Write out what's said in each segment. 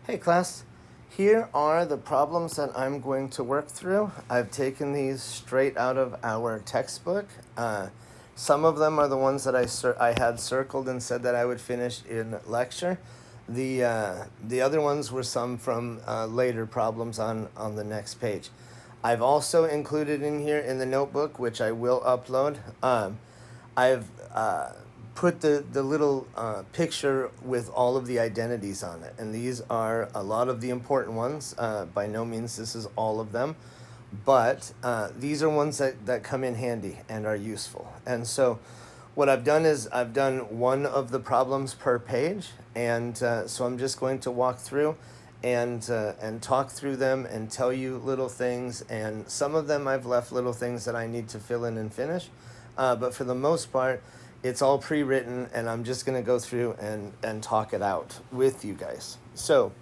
Hey class, here are the problems that I'm going to work through. I've taken these straight out of our textbook. Some of them are the ones that I had circled and said that I would finish in lecture. The other ones were some from later problems on the next page. I've also included in here in the notebook, which I will upload. I've put the little picture with all of the identities on it. And these are a lot of the important ones. By no means this is all of them. But these are ones that come in handy and are useful. And so what I've done is I've done one of the problems per page. And so I'm just going to walk through and talk through them and tell you little things. And some of them I've left little things that I need to fill in and finish. But for the most part, it's all pre-written, and I'm just going to go through and talk it out with you guys. So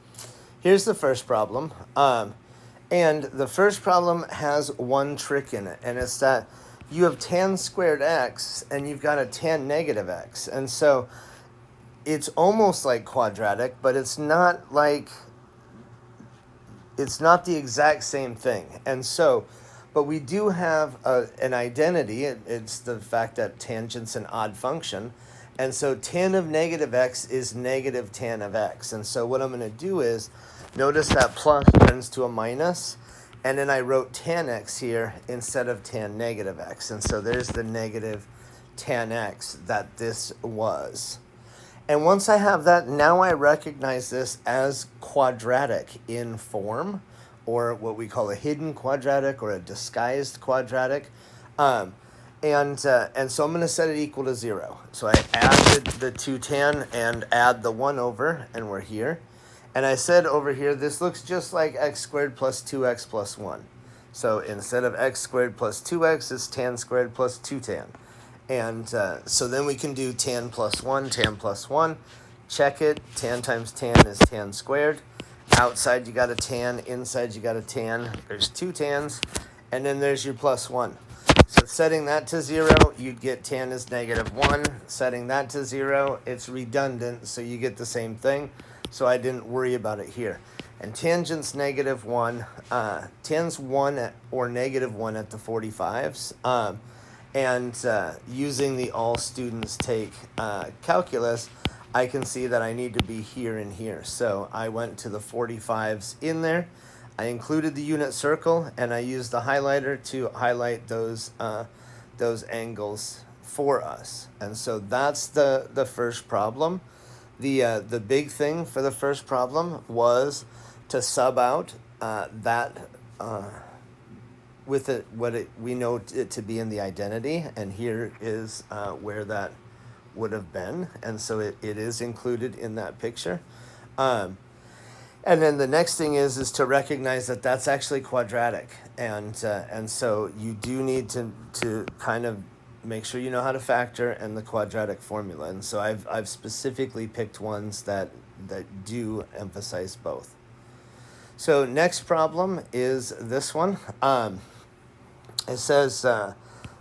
here's the first problem. And the first problem has one trick in it, and it's that you have tan squared x, and you've got a tan negative x. And so it's almost like quadratic, but it's not the exact same thing. And so, but we do have an identity. It's the fact that tangent's an odd function. And so tan of negative x is negative tan of x. And so what I'm going to do is, notice that plus turns to a minus. And then I wrote tan x here instead of tan negative x. And so there's the negative tan x that this was. And once I have that, now I recognize this as quadratic in form, or what we call a hidden quadratic or a disguised quadratic. And so I'm going to set it equal to 0. So I add the 2 tan and add the 1 over, and we're here. And I said over here, this looks just like x squared plus 2x plus 1. So instead of x squared plus 2x, it's tan squared plus 2 tan. And so then we can do tan plus 1, check it. Tan times tan is tan squared. Outside you got a tan, inside you got a tan. There's 2 tans, and then there's your plus 1. So setting that to 0, you'd get tan is negative 1. Setting that to 0, it's redundant, so you get the same thing. So I didn't worry about it here. And tangent's negative 1. Tan's 1 or negative 1 at the 45s. Using the all students take calculus, I can see that I need to be here and here. So I went to the 45s in there. I included the unit circle, and I used the highlighter to highlight those angles for us. And so that's the first problem. The big thing for the first problem was to sub out that with we know it to be in the identity, and here is where that would have been, and so it is included in that picture. And then the next thing is to recognize that that's actually quadratic, and so you do need to kind of make sure you know how to factor and the quadratic formula. And so I've specifically picked ones that do emphasize both. So next problem is this one. It says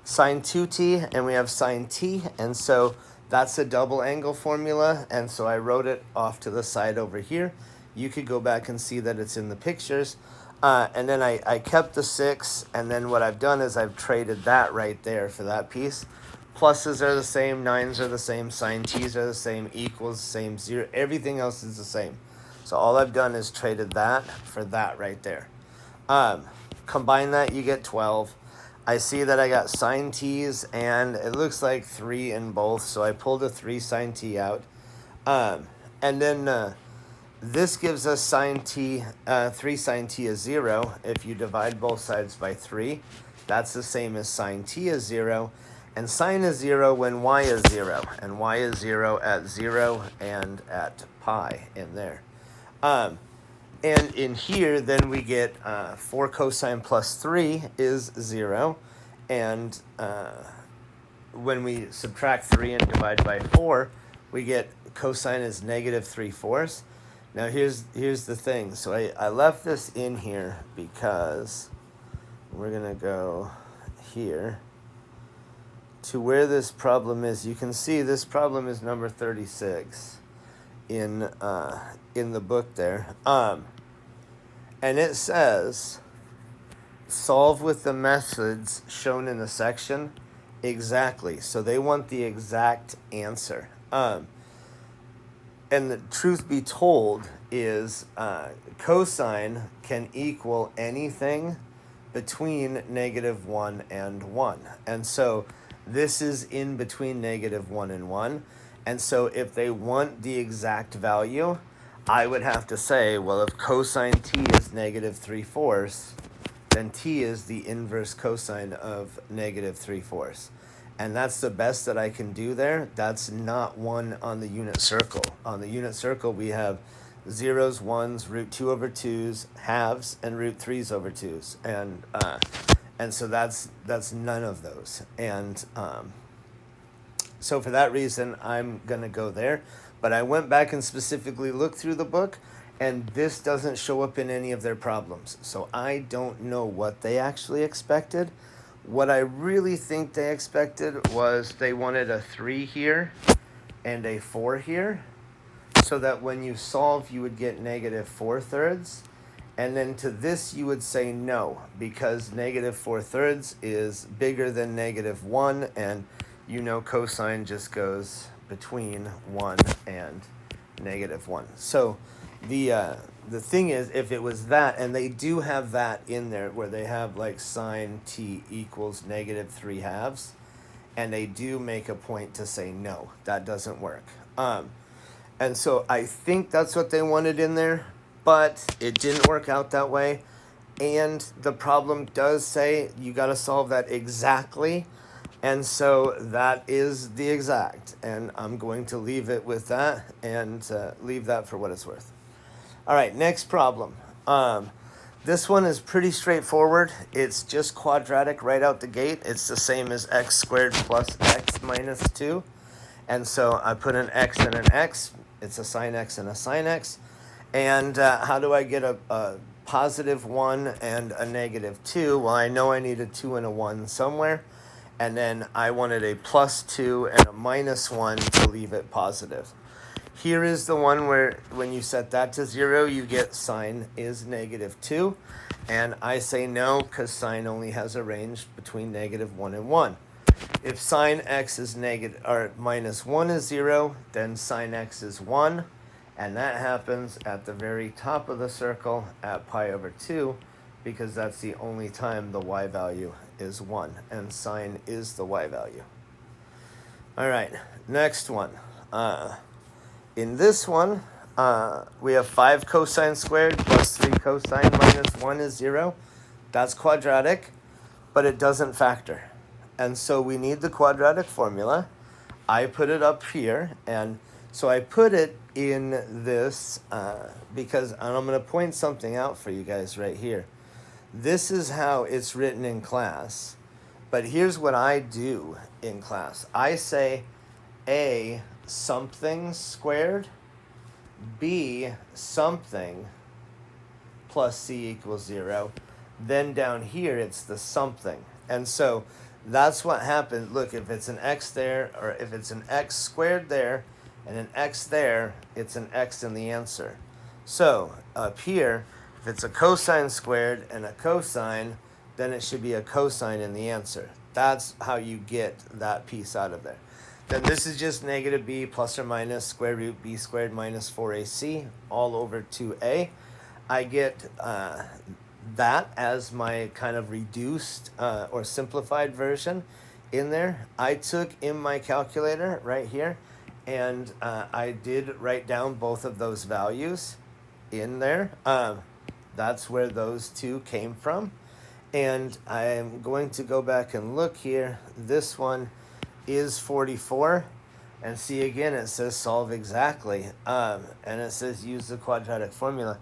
sine 2t, and we have sine t, and so that's a double angle formula, and so I wrote it off to the side over here. You could go back and see that it's in the pictures. And then I kept the 6, and then what I've done is I've traded that right there for that piece. Pluses are the same, 9s are the same, sine t's are the same, equals the same, 0, everything else is the same. So all I've done is traded that for that right there. Combine that, you get 12. I see that I got sine t's, and it looks like 3 in both, so I pulled a 3 sine t out. And then this gives us sine t, 3 sine t is 0. If you divide both sides by 3, that's the same as sine t is 0. And sine is 0 when y is 0, and y is 0 at 0 and at pi in there. And in here, then we get 4 cosine plus 3 is 0. And when we subtract 3 and divide by 4, we get cosine is negative 3/4. Now here's the thing. So I left this in here because we're going to go here to where this problem is. You can see this problem is number 36. in the book there. And it says, solve with the methods shown in the section exactly. So they want the exact answer. And the truth be told is cosine can equal anything between -1 and 1. And so this is in between -1 and 1. And so if they want the exact value, I would have to say, well, if cosine t is -3/4, then t is the inverse cosine of -3/4. And that's the best that I can do there. That's not one on the unit circle. On the unit circle, we have zeros, ones, √2/2s, halves, and √3/2s. And so that's none of those. And so for that reason, I'm going to go there. But I went back and specifically looked through the book, and this doesn't show up in any of their problems. So I don't know what they actually expected. What I really think they expected was they wanted a 3 here and a 4 here, so that when you solve, you would get -4/3. And then to this, you would say no, because -4/3 is bigger than -1, and you know cosine just goes between 1 and -1. So the thing is, if it was that, and they do have that in there where they have like sine t equals -3/2, and they do make a point to say no, that doesn't work. And so I think that's what they wanted in there, but it didn't work out that way. And the problem does say you got to solve that exactly. And so that is the exact. And I'm going to leave it with that and leave that for what it's worth. All right, next problem. This one is pretty straightforward. It's just quadratic right out the gate. It's the same as x squared plus x minus 2. And so I put an x and an x. It's a sine x and a sine x. And how do I get a +1 and a -2? Well, I know I need a 2 and a 1 somewhere. And then I wanted a +2 and a -1 to leave it positive. Here is the one where when you set that to 0, you get sine is -2. And I say no, because sine only has a range between -1 and 1. If sine x is -1 is 0, then sine x is 1. And that happens at the very top of the circle at pi/2, because that's the only time the y value is 1. And sine is the y value. All right, next one. In this one, we have 5 cosine squared plus 3 cosine minus 1 is 0. That's quadratic, but it doesn't factor. And so we need the quadratic formula. I put it up here, and so I put it in this because I'm going to point something out for you guys right here. This is how it's written in class, but here's what I do in class. I say A something squared, B something plus C equals 0. Then down here, it's the something. And so that's what happens. Look, if it's an x there, or if it's an x squared there, and an x there, it's an x in the answer. So up here, if it's a cosine squared and a cosine, then it should be a cosine in the answer. That's how you get that piece out of there. Then this is just -b plus or minus square root b squared minus 4ac all over 2a. I get that as my kind of reduced or simplified version in there. I took in my calculator right here, and I did write down both of those values in there. That's where those two came from. And I'm going to go back and look here. This one is 44. And see, again, it says solve exactly. And it says use the quadratic formula.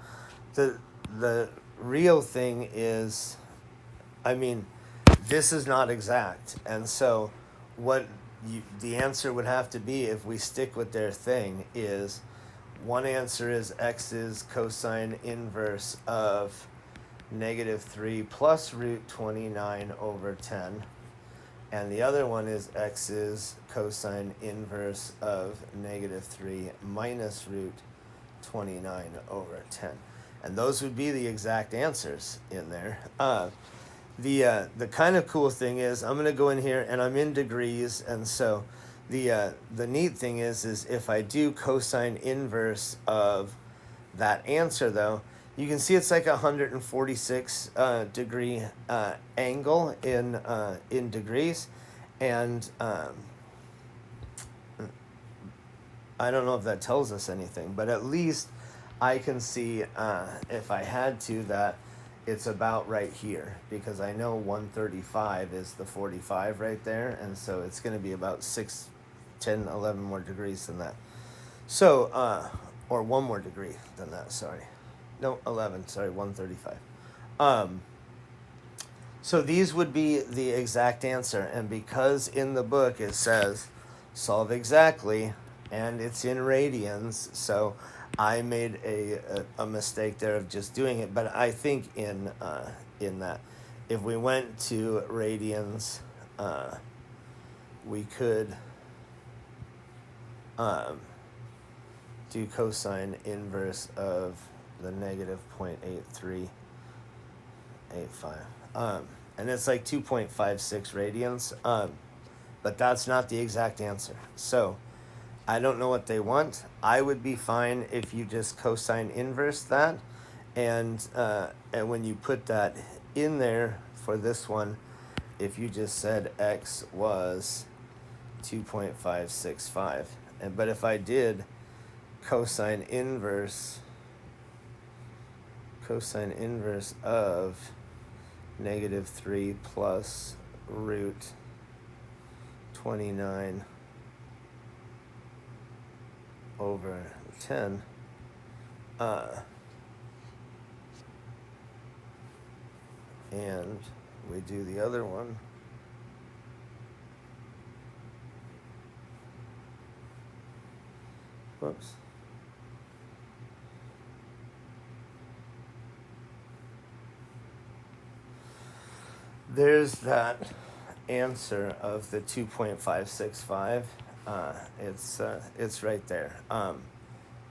The real thing is, I mean, this is not exact. And so what the answer would have to be, if we stick with their thing, is one answer is x is cosine inverse of -3 plus root 29 over 10. and the other one is x is cosine inverse of negative 3 minus root 29 over 10. And those would be the exact answers in there. The kind of cool thing is I'm going to go in here and I'm in degrees, and so the neat thing is if I do cosine inverse of that answer, though, you can see it's like 146 degree angle in degrees, and I don't know if that tells us anything, but at least I can see if I had to that it's about right here, because I know 135 is the 45 right there, and so it's going to be about 6, 10, 11 more degrees than that. So, or one more degree than that, sorry. No, 11, sorry, 135. So these would be the exact answer, and because in the book it says solve exactly, and it's in radians, so I made a mistake there of just doing it. But I think in that, if we went to radians, we could do cosine inverse of the negative 0.8385. And it's like 2.56 radians, but that's not the exact answer. So I don't know what they want. I would be fine if you just cosine inverse that, and when you put that in there for this one, if you just said x was 2.565, but if I did cosine inverse of negative 3 plus root 29 over 10, and we do the other one, whoops, there's that answer of the 2.565. It's right there,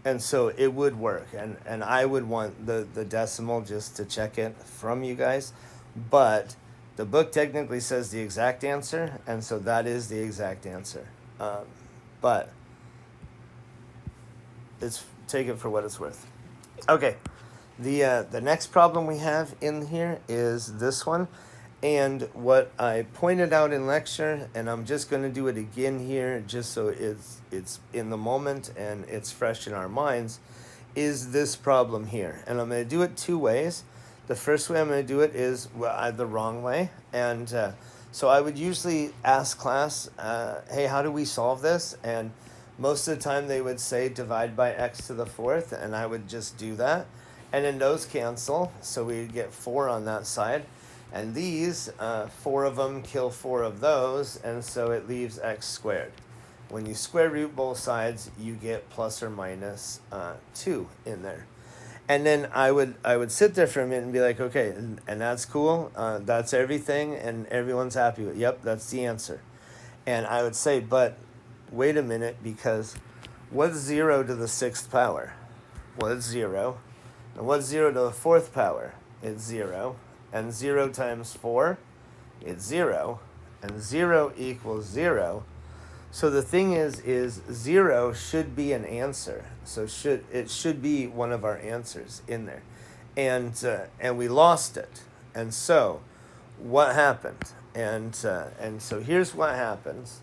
and so it would work, and I would want the decimal just to check it from you guys, but the book technically says the exact answer, and so that is the exact answer, but take it for what it's worth. Okay, the next problem we have in here is this one. And what I pointed out in lecture, and I'm just going to do it again here just so it's in the moment and it's fresh in our minds, is this problem here. And I'm going to do it two ways. The first way I'm going to do it is the wrong way. And so I would usually ask class, hey, how do we solve this? And most of the time they would say divide by x to the fourth, and I would just do that. And then those cancel, so we'd get 4 on that side. And these, 4 of them kill 4 of those, and so it leaves x squared. When you square root both sides, you get plus or minus 2 in there. And then I would sit there for a minute and be like, okay, and that's cool. That's everything, and everyone's happy with it. Yep, that's the answer. And I would say, but wait a minute, because what's 0 to the 6th power? Well, it's 0. And what's 0 to the 4th power? It's 0. And 0 times 4, it's 0. And 0 equals 0. So the thing is 0 should be an answer. So it should be one of our answers in there. And we lost it. And so what happened? And so here's what happens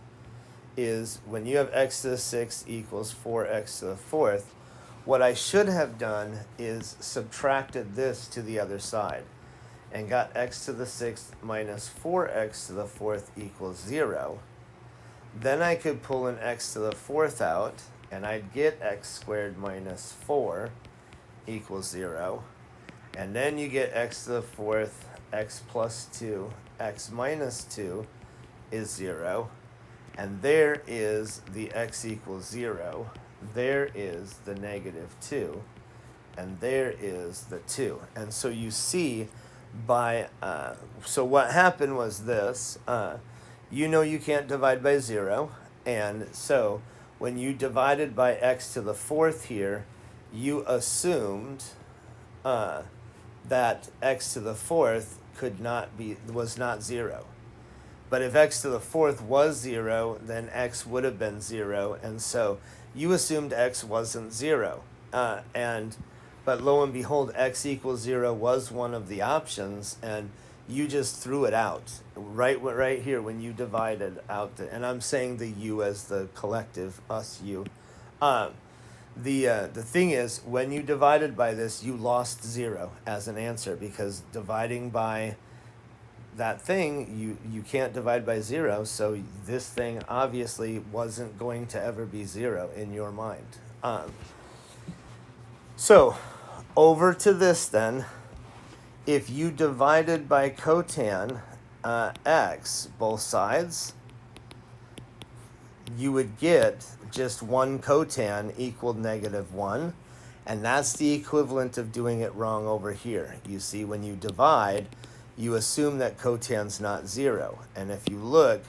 is when you have x to the 6th equals 4x to the 4th, what I should have done is subtracted this to the other side and got x to the 6th minus 4x to the 4th equals 0. Then I could pull an x to the 4th out, and I'd get x squared minus 4 equals 0. And then you get x to the 4th, x plus 2, x minus 2 is 0. And there is the x equals 0. There is the negative 2. And there is the 2. And so you see, so what happened was this, you know you can't divide by 0. And so when you divided by x to the fourth here, you assumed that x to the fourth was not 0. But if x to the fourth was 0, then x would have been 0. And so you assumed x wasn't 0. But lo and behold, x equals 0 was one of the options, and you just threw it out right here when you divided out. And I'm saying the you as the collective, us, you. The thing is, when you divided by this, you lost 0 as an answer, because dividing by that thing, you can't divide by 0, so this thing obviously wasn't going to ever be 0 in your mind. So over to this then. If you divided by cotan x, both sides, you would get just 1 cotan equaled -1. And that's the equivalent of doing it wrong over here. You see, when you divide, you assume that cotan's not 0. And if you look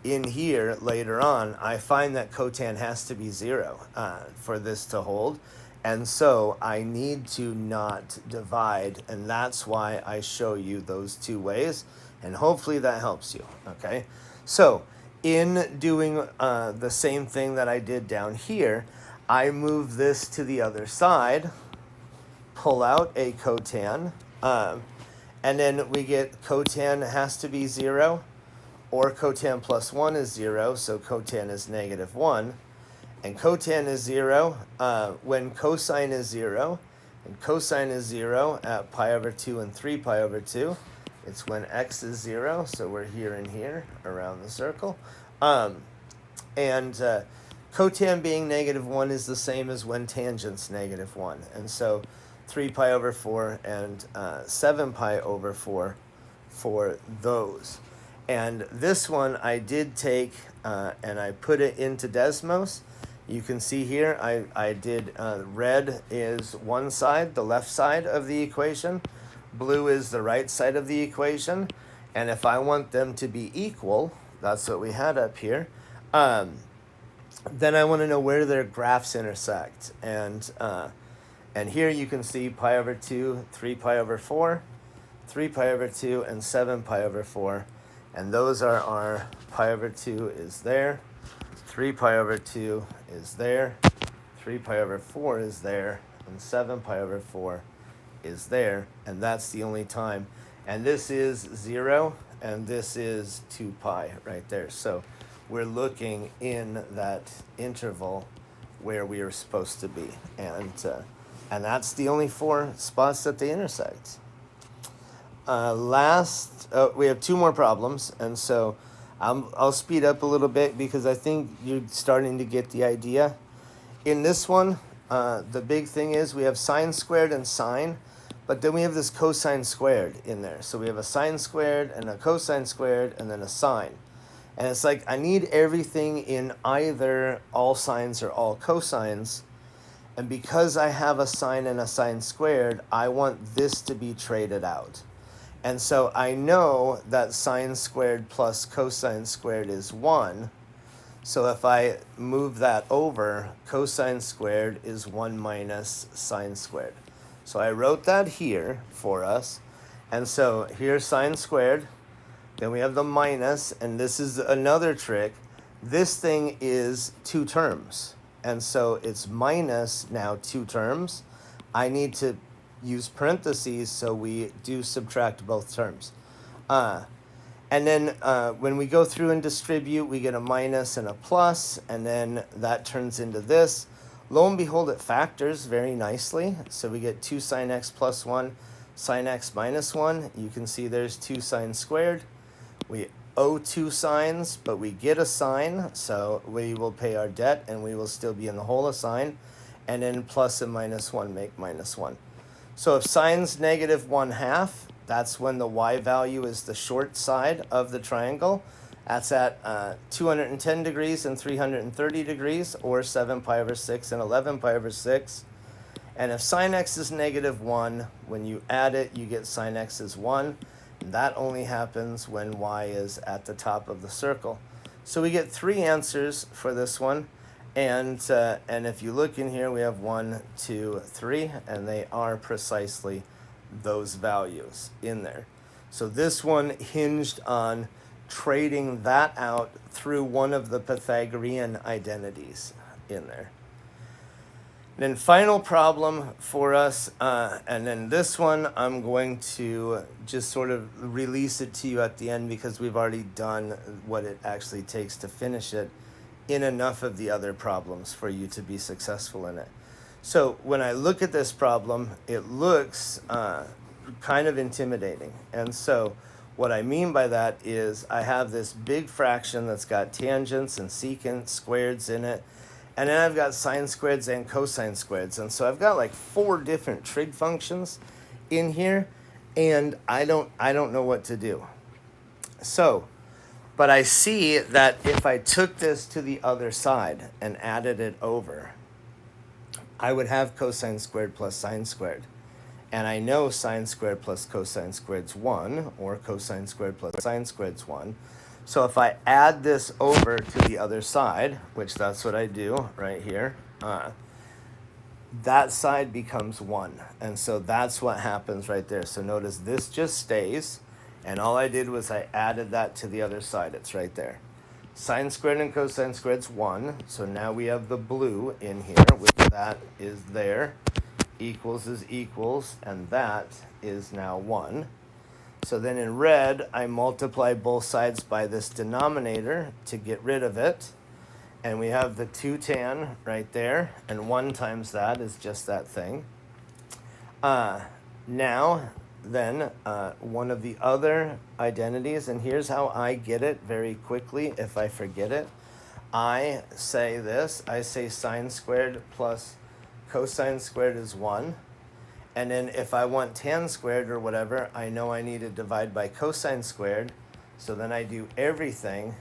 in here later on, I find that cotan has to be 0 for this to hold. And so I need to not divide, and that's why I show you those two ways, and hopefully that helps you, okay? So in doing the same thing that I did down here, I move this to the other side, pull out a cotan, and then we get cotan has to be 0, or cotan plus 1 is 0, so cotan is -1. And cotan is 0 when cosine is 0. And cosine is 0 at pi over 2 and 3 pi over 2. It's when x is 0, so we're here and here around the circle. Cotan being -1 is the same as when tangent's -1. And so 3 pi over 4 and 7 pi over 4 for those. And this one I did take and I put it into Desmos. You can see here I did red is one side, the left side of the equation. Blue is the right side of the equation. And if I want them to be equal, that's what we had up here, then I want to know where their graphs intersect. And here you can see pi over 2, 3 pi over 4, 3 pi over 2, and 7 pi over 4. And those are our pi over 2 is there. 3 pi over 2 is there, 3 pi over 4 is there, and 7 pi over 4 is there, and that's the only time. And this is 0, and this is 2 pi right there. So we're looking in that interval where we are supposed to be. And that's the only 4 spots that they intersect. We have 2 more problems, and so I'll speed up a little bit because I think you're starting to get the idea. In this one, the big thing is we have sine squared and sine, but then we have this cosine squared in there. So we have a sine squared and a cosine squared and then a sine. And it's like I need everything in either all sines or all cosines. And because I have a sine and a sine squared, I want this to be traded out. And so I know that sine squared plus cosine squared is 1. So if I move that over, cosine squared is 1 minus sine squared. So I wrote that here for us. And so here's sine squared. Then we have the minus, and this is another trick. This thing is 2 terms. And so it's minus now 2 terms. I need to use parentheses so we do subtract both terms. And then when we go through and distribute, we get a minus and a plus, and then that turns into this. Lo and behold, it factors very nicely. So we get 2 sine x plus 1, sine x minus 1. You can see there's 2 sine squared. We owe 2 sines, but we get a sine, so we will pay our debt, and we will still be in the whole of sine. And then plus and minus 1 make minus 1. So if sine's -1/2, that's when the y value is the short side of the triangle. That's at 210 degrees and 330 degrees, or 7 pi over 6 and 11 pi over 6. And if sine x is -1, when you add it, you get sine x is 1. That only happens when y is at the top of the circle. So we get 3 answers for this one. And if you look in here, we have 1, 2, 3, and they are precisely those values in there. So this one hinged on trading that out through one of the Pythagorean identities in there. Then final problem for us, and then this one I'm going to just sort of release it to you at the end because we've already done what it actually takes to finish it in enough of the other problems for you to be successful in it. So when I look at this problem, it looks kind of intimidating. And so what I mean by that is I have this big fraction that's got tangents and secant squareds in it. And then I've got sine squareds and cosine squareds. And so I've got like 4 different trig functions in here, and I don't know what to do. So, but I see that if I took this to the other side and added it over, I would have cosine squared plus sine squared. And I know sine squared plus cosine squared is 1, or cosine squared plus sine squared is 1. So if I add this over to the other side, which that's what I do right here, that side becomes 1. And so that's what happens right there. So notice this just stays, and all I did was I added that to the other side. It's right there. Sine squared and cosine squared is 1. So now we have the blue in here, which that is there. Equals is equals, and that is now 1. So then in red, I multiply both sides by this denominator to get rid of it. And we have the 2 tan right there, and 1 times that is just that thing. Now, then, one of the other identities, and here's how I get it very quickly if I forget it. I say this, I say sine squared plus cosine squared is 1. And then if I want tan squared or whatever, I know I need to divide by cosine squared. So then I do everything,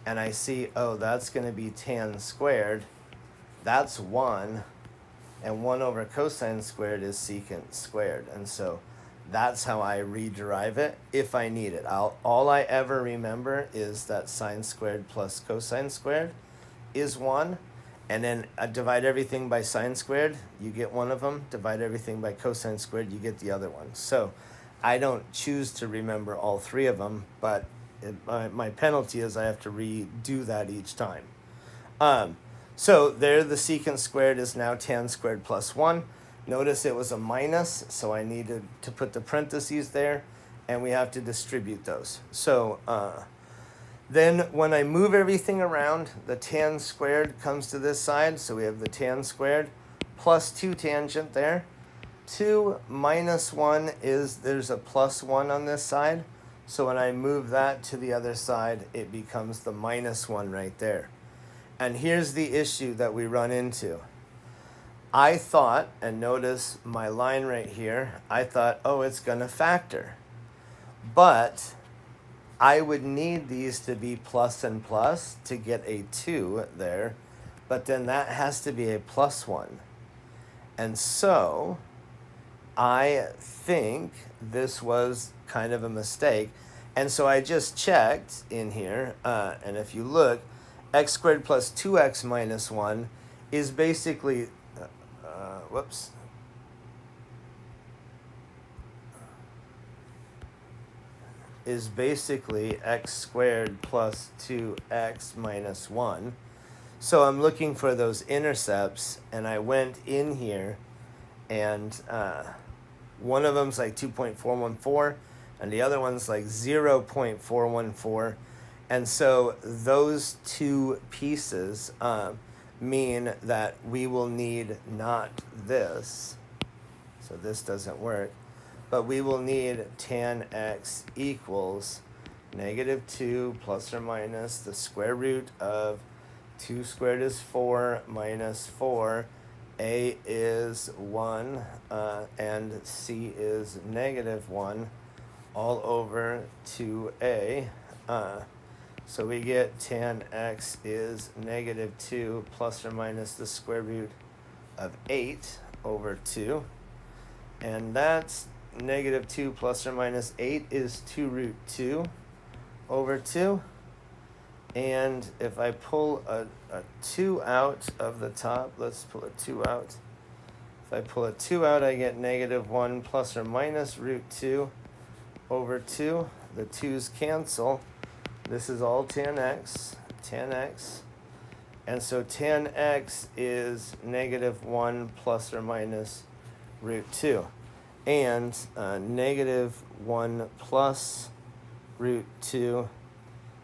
and I see, oh, that's going to be tan squared. That's 1. And 1 over cosine squared is secant squared. And so that's how I rederive it if I need it. All I ever remember is that sine squared plus cosine squared is 1. And then I divide everything by sine squared, you get one of them. Divide everything by cosine squared, you get the other one. So I don't choose to remember all 3 of them, but my penalty is I have to redo that each time. So there the secant squared is now tan squared plus 1. Notice it was a minus, so I needed to put the parentheses there, and we have to distribute those. So then when I move everything around, the tan squared comes to this side. So we have the tan squared plus 2 tangent there. 2 minus 1 is, there's a plus 1 on this side. So when I move that to the other side, it becomes the minus 1 right there. And here's the issue that we run into. I thought, and notice my line right here, I thought, oh, it's going to factor. But I would need these to be plus and plus to get a 2 there, but then that has to be a plus 1. And so I think this was kind of a mistake. And so I just checked in here, and if you look, x squared plus 2x minus 1 is basically, is basically x squared plus 2x minus 1. So I'm looking for those intercepts, and I went in here, and one of them's like 2.414, and the other one's like 0.414. And so those 2 pieces mean that we will need not this, so this doesn't work, but we will need tan x equals -2 plus or minus the square root of 2 squared is 4 minus 4. A is 1 and C is -1 all over 2A. So we get tan x is -2 plus or minus the square root of 8 over 2. And that's negative 2 plus or minus 8 is 2 root 2 over 2. And if I pull a 2 out of the top, let's pull a 2 out. If I pull a 2 out, I get negative 1 plus or minus root 2 over 2. The 2's cancel. This is all tan x. And so tan x is negative 1 plus or minus root 2. And negative 1 plus root 2,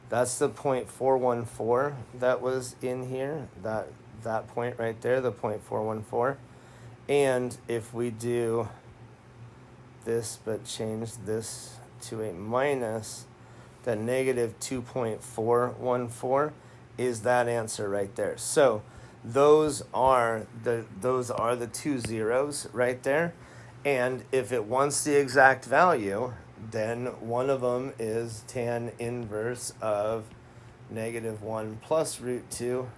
that's the 0.414 that was in here, that point right there, the 0.414. And if we do this but change this to a minus, then negative 2.414 is that answer right there. So those are the two zeros right there. And if it wants the exact value, then one of them is tan inverse of negative 1 plus root 2.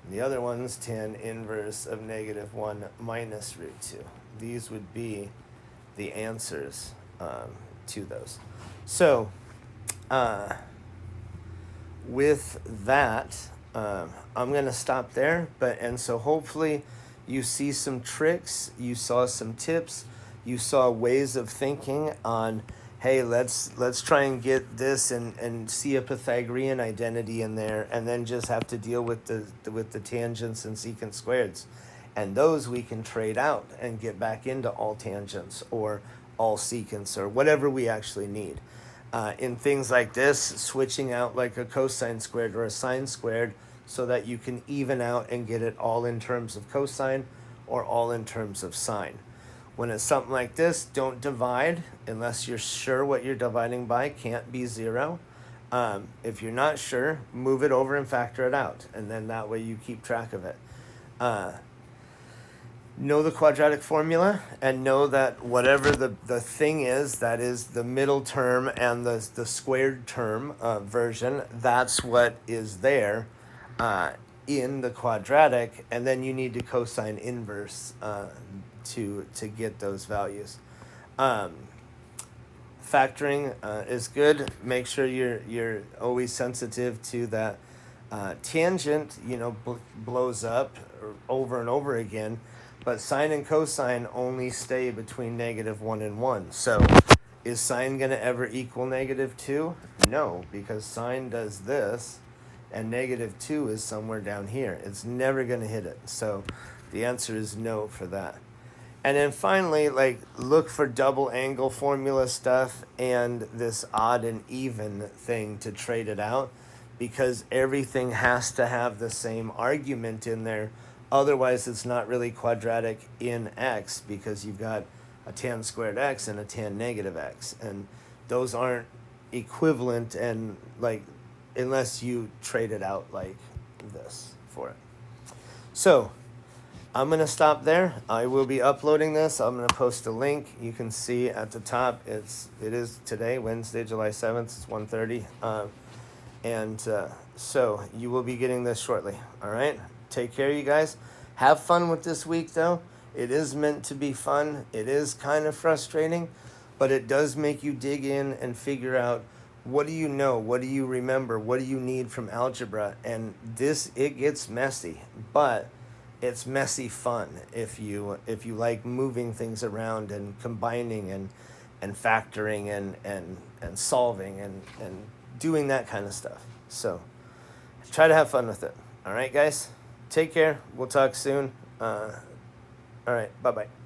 And the other one's tan inverse of negative 1 minus root 2. These would be the answers to those. So with that, I'm going to stop there. And so hopefully you see some tricks, you saw some tips, you saw ways of thinking on, hey, let's try and get this and see a Pythagorean identity in there, and then just have to deal with the tangents and secant squareds. And those we can trade out and get back into all tangents or all secants or whatever we actually need. In things like this, switching out like a cosine squared or a sine squared so that you can even out and get it all in terms of cosine or all in terms of sine. When it's something like this, don't divide unless you're sure what you're dividing by can't be 0. If you're not sure, move it over and factor it out, and then that way you keep track of it. Know the quadratic formula and know that whatever the thing is, that is the middle term and the squared term version, that's what is there in the quadratic, and then you need to cosine inverse to get those values. Factoring is good. Make sure you're always sensitive to that tangent, blows up over and over again. But sine and cosine only stay between negative 1 and 1. So is sine going to ever equal negative 2? No, because sine does this, and negative 2 is somewhere down here. It's never going to hit it. So the answer is no for that. And then finally, look for double angle formula stuff and this odd and even thing to trade it out, because everything has to have the same argument in there. Otherwise, it's not really quadratic in x, because you've got a tan squared x and a tan negative x. And those aren't equivalent and unless you trade it out like this for it. So I'm going to stop there. I will be uploading this. I'm going to post a link. You can see at the top, it is today, Wednesday, July 7th. It's 1:30. So you will be getting this shortly. All right? Take care, you guys. Have fun with this week, though. It is meant to be fun. It is kind of frustrating, but it does make you dig in and figure out, what do you know? What do you remember? What do you need from algebra? And it gets messy, but it's messy fun if you like moving things around and combining and factoring and solving and doing that kind of stuff. So try to have fun with it. All right, guys? Take care. We'll talk soon. All right. Bye-bye.